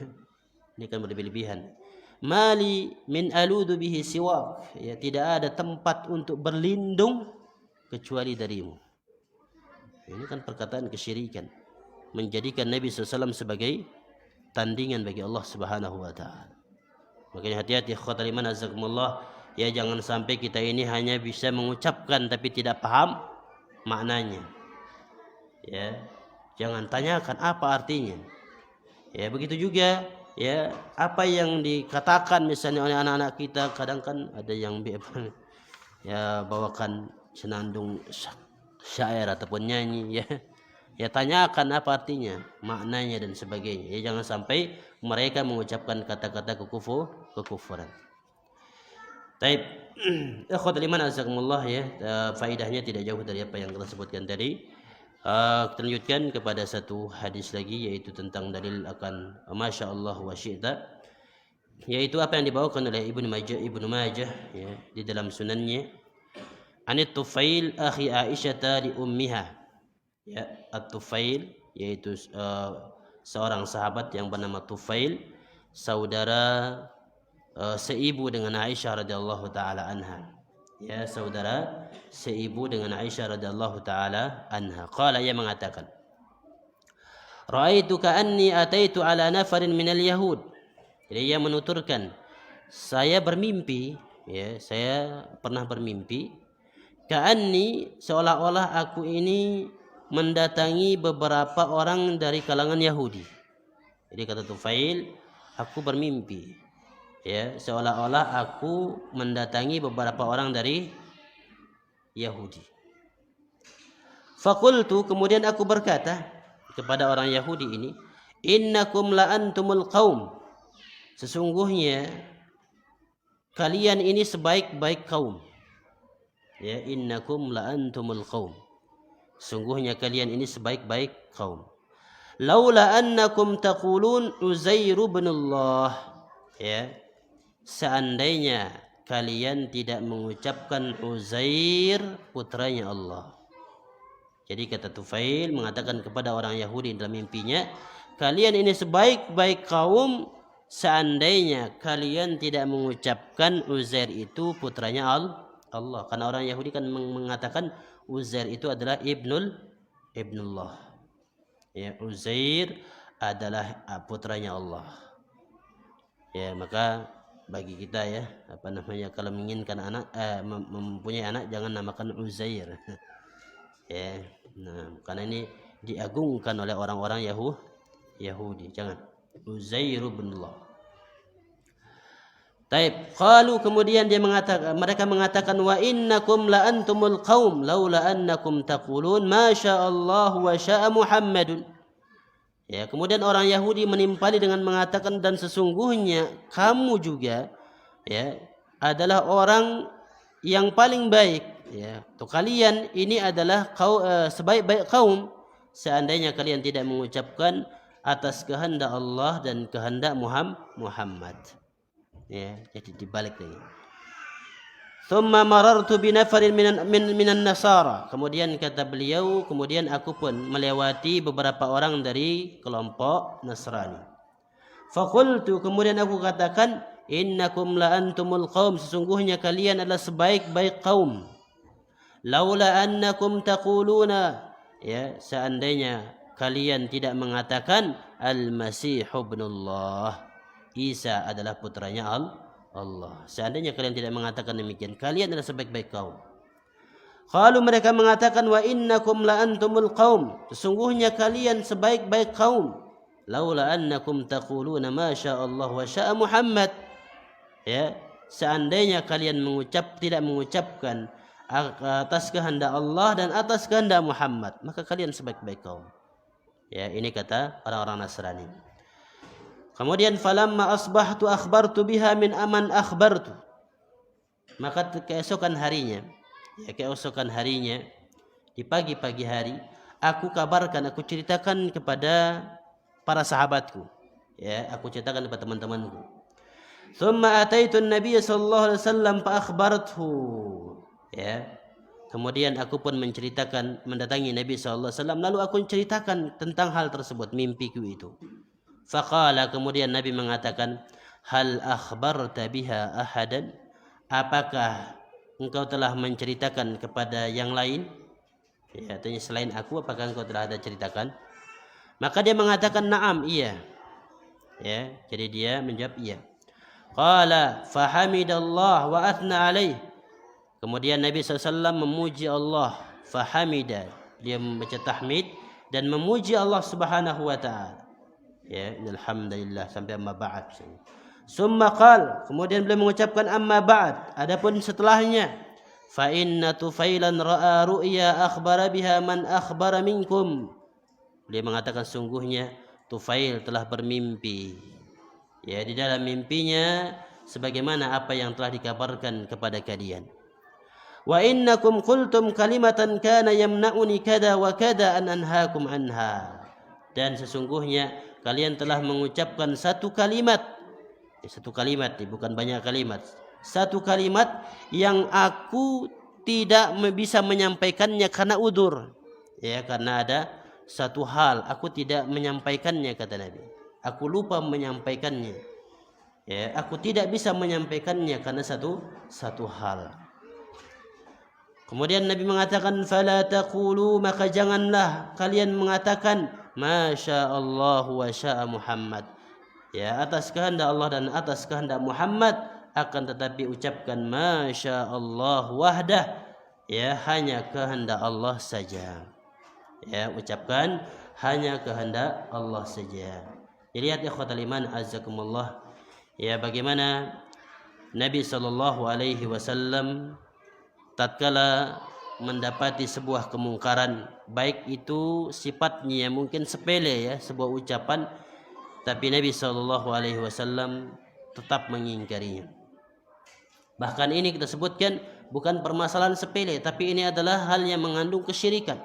ini kan berlebih-lebihan. Mali min aludu bihi siwak, ya, tidak ada tempat untuk berlindung kecuali darimu. Ini kan perkataan kesyirikan, menjadikan Nabi SAW sebagai tandingan bagi Allah Subhanahu wa taala. Makanya hati-hati ikhwatal iman azakumullah, ya, jangan sampai kita ini hanya bisa mengucapkan tapi tidak paham maknanya. Ya, jangan tanyakan apa artinya. Ya, begitu juga ya, apa yang dikatakan misalnya oleh anak-anak kita, kadang kan ada yang ya bawakan senandung syair ataupun nyanyi ya. Ya, tanyakan apa artinya, maknanya dan sebagainya. Ya, jangan sampai mereka mengucapkan kata-kata kekufuran. Taib. Ikhwatul iman azakumullah ya, faedahnya tidak jauh dari apa yang kita sebutkan tadi. Kita lanjutkan kepada satu hadis lagi, yaitu tentang dalil akan masya Allah wa syi'ta, yaitu apa yang dibawakan oleh Ibnu Majah ya, di dalam sunannya. Anit Tufail akhi Aisyah li ummiha. Ya, At-Tufail yaitu seorang sahabat yang bernama Tufail, saudara seibu dengan Aisyah radhiyallahu taala anha. Ya, saudara seibu dengan Aisyah radhiyallahu taala anha. Qala, ia mengatakan, ra'aitu ka'anni ataitu ala nafarin minal yahud. Jadi ia menuturkan, saya bermimpi, ya, saya pernah bermimpi, ka'anni, seolah-olah aku ini mendatangi beberapa orang dari kalangan Yahudi. Jadi kata Tufail, aku bermimpi, ya, seolah-olah aku mendatangi beberapa orang dari Yahudi. Faqultu, kemudian aku berkata kepada orang Yahudi ini, innakum la antumul qaum, sesungguhnya kalian ini sebaik-baik kaum. Ya, innakum la antumul qaum, sungguhnya kalian ini sebaik-baik kaum. Laula annakum taqulun Uzair bin Allah, ya, seandainya kalian tidak mengucapkan Uzair putranya Allah. Jadi kata Tufail mengatakan kepada orang Yahudi dalam mimpinya, kalian ini sebaik-baik kaum seandainya kalian tidak mengucapkan Uzair itu putranya Allah. Karena orang Yahudi kan mengatakan Uzair itu adalah ibnullah. Ya, Uzair adalah putranya Allah. Ya, maka bagi kita ya, kalau menginginkan anak mempunyai anak jangan namakan Uzair. Ya, nah, karena ini diagungkan oleh orang-orang Yahudi. Jangan Uzair bin Allah. Taib. Qalu, kemudian mereka mengatakan wa innakum la antumul qaum laula annakum taqulun ma sya'allahu wa sya'a Muhammadun. Ya, kemudian orang Yahudi menimpali dengan mengatakan dan sesungguhnya kamu juga ya adalah orang yang paling baik ya. Tuh kalian ini adalah sebaik-baik kaum seandainya kalian tidak mengucapkan atas kehendak Allah dan kehendak Muhammad. Ya, jadi dibalik lagi. Thumma marartu binafarin minan nasara. Kemudian kata beliau, kemudian aku pun melewati beberapa orang dari kelompok Nasrani. Faqultu, kemudian aku katakan, innakum la antumul qaum, sesungguhnya kalian adalah sebaik-baik kaum. Laula annakum taquluna, ya, seandainya kalian tidak mengatakan al-Masih ibnullah, Isa adalah putranya Allah. Seandainya kalian tidak mengatakan demikian, kalian adalah sebaik-baik kaum. Qalu, mereka mengatakan wa innakum la antumul qaum, sesungguhnya kalian sebaik-baik kaum. Laula annakum taquluna ma sya'allah wa sya'a Muhammad. Ya, seandainya kalian tidak mengucapkan atas kehendak Allah dan atas kehendak Muhammad, maka kalian sebaik-baik kaum. Ya, ini kata orang-orang Nasrani. Kemudian falamma asbahtu akhbartu biha min aman akhbartu. Maka keesokan harinya di pagi-pagi hari aku ceritakan kepada para sahabatku. Ya, aku ceritakan kepada teman-temanku. Thumma ataitu an-nabiy sallallahu alaihi wasallam fa akhbarthu. Ya. Kemudian aku pun mendatangi Nabi sallallahu alaihi wasallam, lalu aku ceritakan tentang hal tersebut, mimpiku itu. Faqala, kemudian Nabi mengatakan, hal akhbarta biha ahadan, apakah engkau telah menceritakan kepada yang lain? Ya, artinya selain aku, apakah engkau telah ada ceritakan? Maka dia mengatakan na'am, iya. Ya, jadi dia menjawab iya. Qala fahamidallah wa athna alaih. Kemudian Nabi SAW memuji Allah. Fahamida, dia membaca tahmid dan memuji Allah Subhanahu wa ta'ala. Ya, alhamdulillah sampai amma ba'd. Summa qal, kemudian beliau mengucapkan amma ba'd, adapun setelahnya, fa inna Tufailan ra'a ru'ya akhbara biha man akhbara minkum. Beliau mengatakan sungguhnya Tufail telah bermimpi. Ya, di dalam mimpinya sebagaimana apa yang telah dikabarkan kepada kalian. Wa innakum qultum kalimatan kana yamna'uni kada wa kada an anhaakum anha. Dan sesungguhnya kalian telah mengucapkan satu kalimat, bukan banyak kalimat. Satu kalimat yang aku tidak bisa menyampaikannya karena udur. Ya, karena ada satu hal aku tidak menyampaikannya, kata Nabi. Aku lupa menyampaikannya. Ya, aku tidak bisa menyampaikannya karena satu hal. Kemudian Nabi mengatakan fala taqulu, maka janganlah kalian mengatakan masya Allah wa sya'a Muhammad. Ya, atas kehendak Allah dan atas kehendak Muhammad, akan tetapi ucapkan masya Allah wahdah. Ya, hanya kehendak Allah saja. Ya, ucapkan hanya kehendak Allah saja. Jadi lihat ikhwatal iman azzakumullah. Ya, bagaimana Nabi sallallahu alaihi wasallam tatkala mendapati sebuah kemungkaran, baik itu sifatnya mungkin sepele ya, sebuah ucapan, tapi Nabi sallallahu alaihi wasallam tetap mengingkarinya. Bahkan ini kita sebutkan bukan permasalahan sepele, tapi ini adalah hal yang mengandung kesyirikan.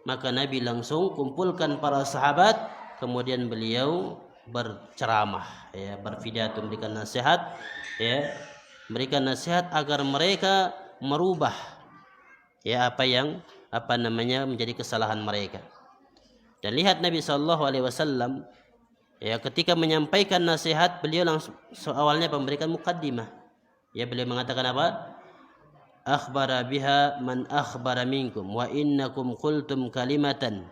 Maka Nabi langsung kumpulkan para sahabat, kemudian beliau berceramah, ya, berpidato, memberikan nasihat, ya, berikan nasihat agar mereka merubah ya apa yang menjadi kesalahan mereka. Dan lihat Nabi sallallahu alaihi wasallam Ya, ketika menyampaikan nasihat beliau langsung awalnya memberikan mukaddimah. Ya, beliau mengatakan apa? Akhbara biha man akhbara minkum wa innakum qultum kalimatan.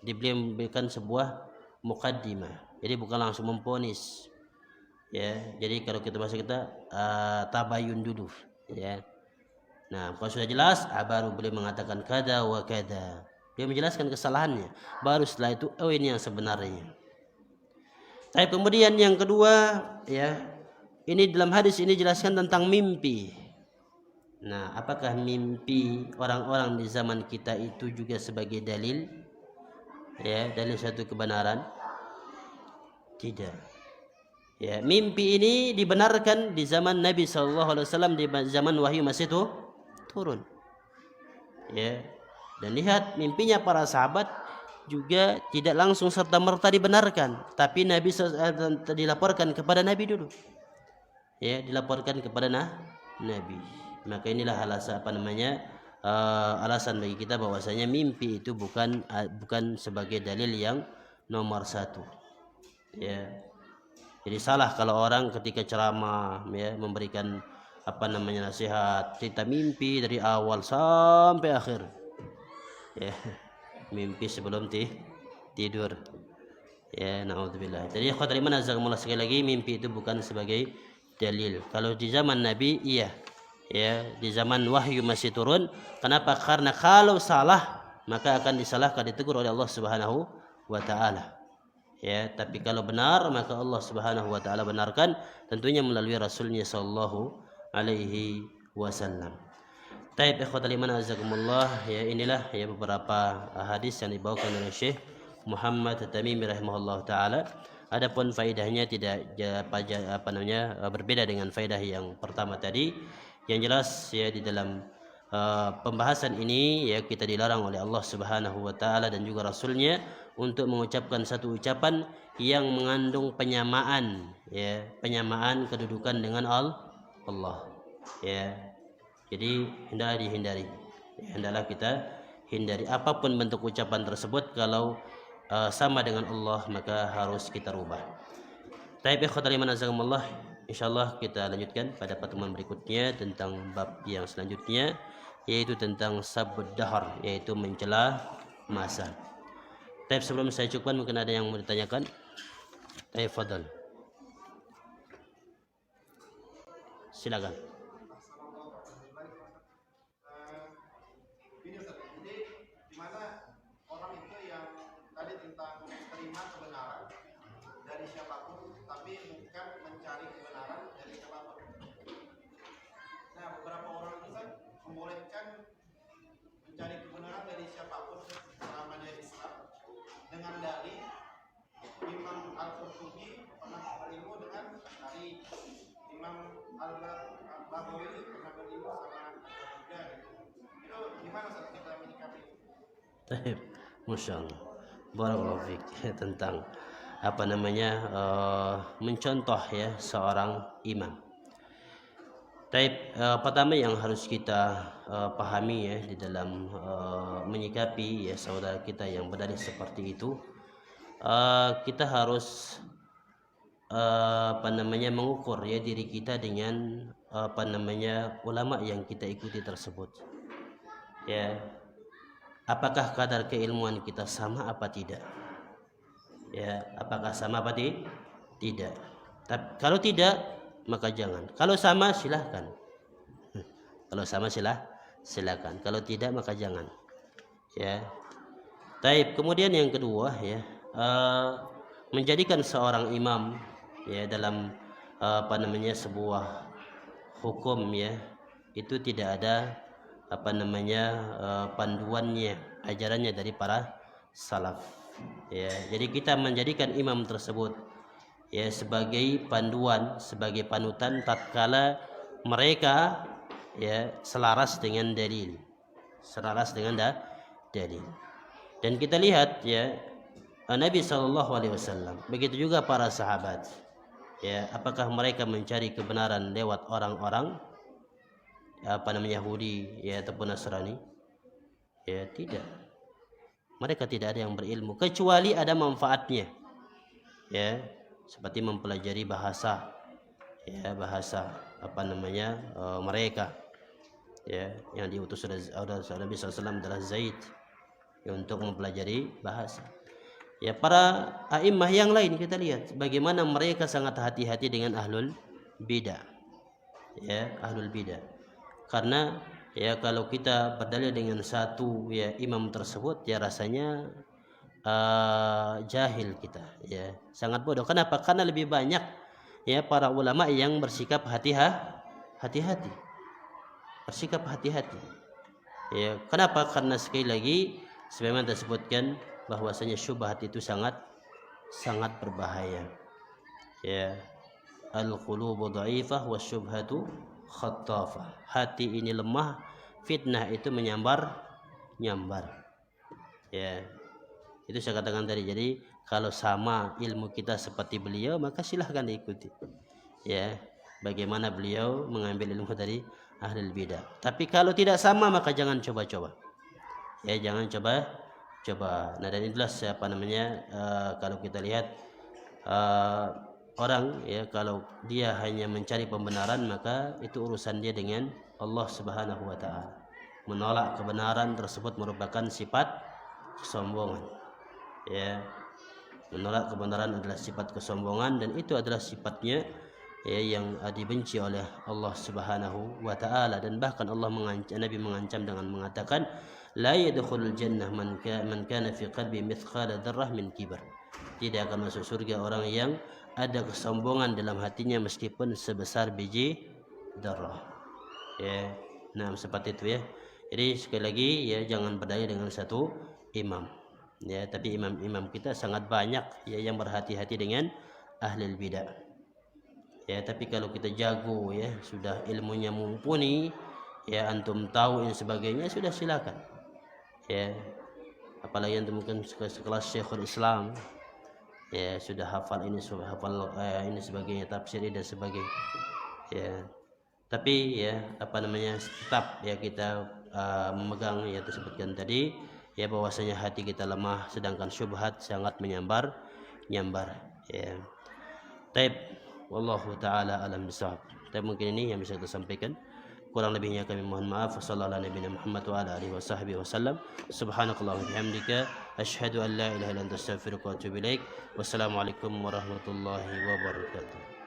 Jadi beliau memberikan sebuah mukaddimah. Jadi bukan langsung memponis. Ya, jadi kalau kita bahasa kita tabayun dulu, ya. Nah, kalau sudah jelas, baru beliau mengatakan kada wa kada. Dia menjelaskan kesalahannya. Baru setelah itu, oh ini yang sebenarnya. Tapi kemudian yang kedua, ya, ini dalam hadis ini jelaskan tentang mimpi. Nah, apakah mimpi orang-orang di zaman kita itu juga sebagai dalil? Ya, dalil satu kebenaran? Tidak. Ya, mimpi ini dibenarkan di zaman Nabi SAW, di zaman wahyu masih itu turun. Ya, dan lihat mimpinya para sahabat juga tidak langsung serta merta dibenarkan, tapi Nabi dilaporkan kepada Nabi dulu. Ya, dilaporkan kepada Nabi. Maka inilah alasan bagi kita bahwasanya mimpi itu bukan sebagai dalil yang nomor satu. Ya. Jadi salah kalau orang ketika ceramah, ya, memberikan nasihat, cerita mimpi dari awal sampai akhir. Ya, mimpi sebelum tidur. Ya, naudzubillah. Jadi ikhwatul iman azakumullah, sekali lagi mimpi itu bukan sebagai dalil. Kalau di zaman Nabi iya. Ya, di zaman wahyu masih turun. Kenapa? Karena kalau salah maka akan disalahkan, ditegur oleh Allah Subhanahu wa taala. Ya, tapi kalau benar maka Allah Subhanahu wa taala benarkan, tentunya melalui Rasulnya sallallahu alaihi wasallam. Taib ikhwatul iman azakumullah, ya, inilah ya beberapa hadis yang dibawakan oleh Syekh Muhammad At-Tamimi rahimahullah taala. Adapun faedahnya tidak berbeda dengan faedah yang pertama tadi. Yang jelas ya di dalam pembahasan ini ya kita dilarang oleh Allah Subhanahu wa taala dan juga Rasulnya untuk mengucapkan satu ucapan yang mengandung penyamaan, ya, penyamaan kedudukan dengan Allah. Ya. Jadi hendaklah dihindari. Ya, hendaklah kita hindari apapun bentuk ucapan tersebut, kalau sama dengan Allah maka harus kita rubah. Taib ikhwatul iman azakumullah, insyaallah kita lanjutkan pada pertemuan berikutnya tentang bab yang selanjutnya, yaitu tentang sabbud dahar, yaitu mencela masa. Taib sebelum saya cukupkan, mungkin ada yang mau ditanyakan? Taib fadal. Silakan. Masya Allah, barakallahu fiik, tentang mencontoh ya seorang imam. Pertama yang harus kita pahami ya di dalam menyikapi ya saudara kita yang berdalih seperti itu, kita harus mengukur ya diri kita dengan ulama yang kita ikuti tersebut. Ya, apakah kadar keilmuan kita sama apa tidak? Ya, apakah sama apa tidak? Tapi kalau tidak maka jangan. Kalau sama silahkan. Kalau sama silahkan. Kalau tidak maka jangan. Ya. Taib. Kemudian yang kedua ya, menjadikan seorang imam ya dalam sebuah hukum ya, itu tidak ada panduannya, ajarannya dari para salaf. Ya, jadi kita menjadikan imam tersebut ya sebagai panduan, sebagai panutan tatkala mereka ya selaras dengan dalil. Dan kita lihat ya Nabi SAW, begitu juga para sahabat. Ya, apakah mereka mencari kebenaran lewat orang-orang Yahudi ya ataupun Nasrani? Ya, tidak. Mereka tidak ada yang berilmu kecuali ada manfaatnya. ya, seperti mempelajari bahasa, ya, bahasa mereka, ya, yang diutus oleh Nabi SAW adalah Zaid, ya, untuk mempelajari bahasa. Ya, para a'immah yang lain kita lihat bagaimana mereka sangat hati-hati dengan ahlul bidah, ya, ahlul bidah. Karena ya kalau kita berdalil dengan satu ya imam tersebut, ya rasanya jahil kita, ya, sangat bodoh. Kenapa? Karena lebih banyak ya para ulama yang bersikap hati-hati, bersikap hati-hati. Ya, kenapa? Karena sekali lagi sebagaimana disebutkan bahwasanya syubhat itu sangat berbahaya. Ya, al-qulubu dha'ifah wasyubhatu khattafah. Hati ini lemah, fitnah itu menyambar. Ya, itu saya katakan tadi. Jadi kalau sama ilmu kita seperti beliau, maka silahkan diikuti. Ya, bagaimana beliau mengambil ilmu dari ahlul bidah. Tapi kalau tidak sama, maka jangan coba-coba. Ya, jangan coba. Nah, dan itulah kalau kita lihat orang, ya, kalau dia hanya mencari pembenaran, maka itu urusan dia dengan Allah Subhanahu wa taala. Menolak kebenaran tersebut merupakan sifat kesombongan. Ya, menolak kebenaran adalah sifat kesombongan, dan itu adalah sifatnya ya yang dibenci oleh Allah Subhanahu wa taala. Dan bahkan Nabi mengancam dengan mengatakan la yadkhulul jannah man kana fi qalbi mithqala dzarrah min kibar. Tidak akan masuk surga orang yang ada kesombongan dalam hatinya meskipun sebesar biji dzarrah. Ya, nah seperti itu ya. Jadi sekali lagi ya, jangan berdaya dengan satu imam. Ya, tapi imam kita sangat banyak ya yang berhati-hati dengan ahlul bidah. Ya, tapi kalau kita jago, ya, sudah ilmunya mumpuni, ya, antum tahu dan sebagainya, sudah silakan. Ya, apalagi yang mungkin sekelas Syekhul Islam, ya, sudah hafal ini sebagainya, tafsir dan sebagainya. Ya, tapi ya tetap ya kita memegang ya disebutkan tadi ya bahwasanya hati kita lemah, sedangkan syubhat sangat menyambar. Ya. Taib, wallahu taala alam bisawab. Tapi mungkin ini yang bisa kita sampaikan. Kurang lebihnya kami mohon maaf. Wassallallahu ala nabiyina Muhammad wa ala alihi wasahbihi wasallam. Subhanakallahumma bihamdika asyhadu an la ilaha illa anta astaghfiruka wa atubu ilaik. Wassalamualaikum warahmatullahi wabarakatuh.